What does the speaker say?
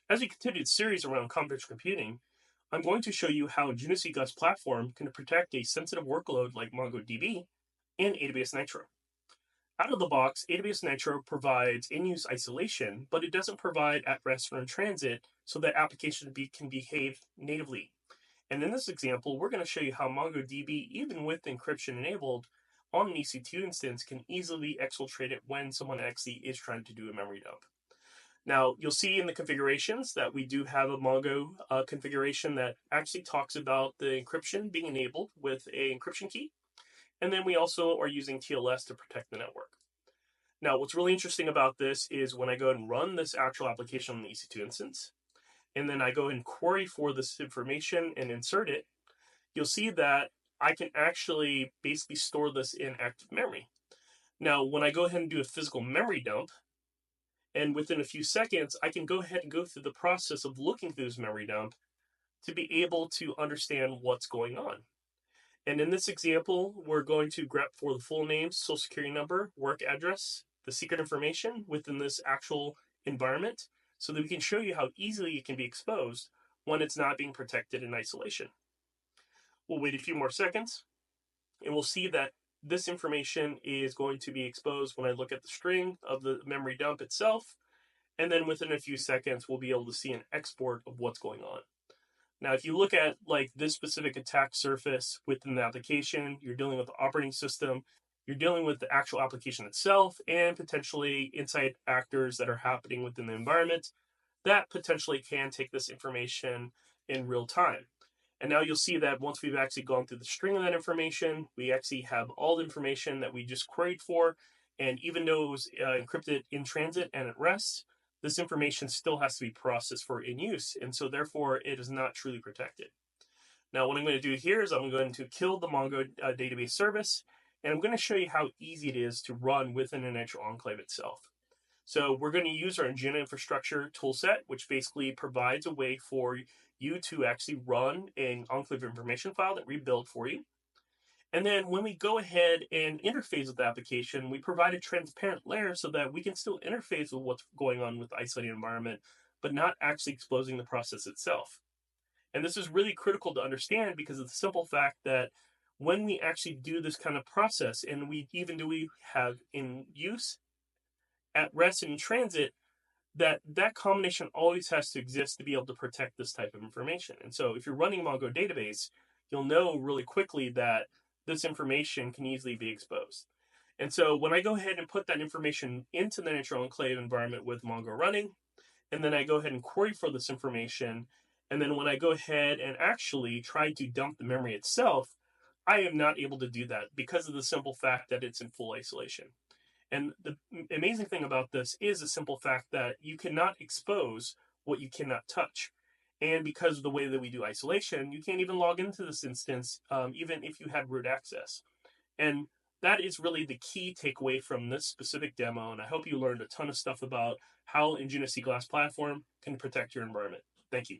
As we continue the series around confidential computing, I'm going to show you how Anjuna Seaglass Platform can protect a sensitive workload like MongoDB in AWS Nitro. Out of the box, AWS Nitro provides in-use isolation, but it doesn't provide at-rest or in transit so that applications can behave natively. And in this example, we're going to show you how MongoDB, even with encryption enabled on an EC2 instance, can easily exfiltrate it when someone actually is trying to do a memory dump. Now, you'll see in the configurations that we do have a Mongo configuration that actually talks about the encryption being enabled with a encryption key. And then we also are using TLS to protect the network. Now, what's really interesting about this is when I go and run this actual application on the EC2 instance, and then I go and query for this information and insert it, you'll see that I can actually basically store this in active memory. Now, when I go ahead and do a physical memory dump, and within a few seconds, I can go ahead and go through the process of looking through this memory dump to be able to understand what's going on. And in this example, we're going to grep for the full name, social security number, work address, the secret information within this actual environment so that we can show you how easily it can be exposed when it's not being protected in isolation. We'll wait a few more seconds and we'll see that this information is going to be exposed when I look at the string of the memory dump itself. And then within a few seconds, we'll be able to see an export of what's going on. Now, if you look at like this specific attack surface within the application, you're dealing with the operating system, you're dealing with the actual application itself, and potentially inside actors that are happening within the environment that potentially can take this information in real time. And now you'll see that once we've actually gone through the string of that information, we actually have all the information that we just queried for. And even though it was encrypted in transit and at rest, this information still has to be processed for in use. And so therefore, it is not truly protected. Now, what I'm going to do here is I'm going to kill the Mongo database service, and I'm going to show you how easy it is to run within an Nitro enclave itself. So we're going to use our Anjuna infrastructure toolset, which basically provides a way for you to actually run an enclave information file that we build for you. And then when we go ahead and interface with the application, we provide a transparent layer so that we can still interface with what's going on with the isolated environment, but not actually exposing the process itself. And this is really critical to understand because of the simple fact that when we actually do this kind of process, and we have in use, at rest, and in transit, that combination always has to exist to be able to protect this type of information. And so if you're running Mongo database, you'll know really quickly that this information can easily be exposed. And so when I go ahead and put that information into the Nitro Enclave environment with Mongo running, and then I go ahead and query for this information, and then when I go ahead and actually try to dump the memory itself, I am not able to do that because of the simple fact that it's in full isolation. And the amazing thing about this is the simple fact that you cannot expose what you cannot touch. And because of the way that we do isolation, you can't even log into this instance, even if you had root access. And that is really the key takeaway from this specific demo. And I hope you learned a ton of stuff about how Anjuna Seaglass Platform can protect your environment. Thank you.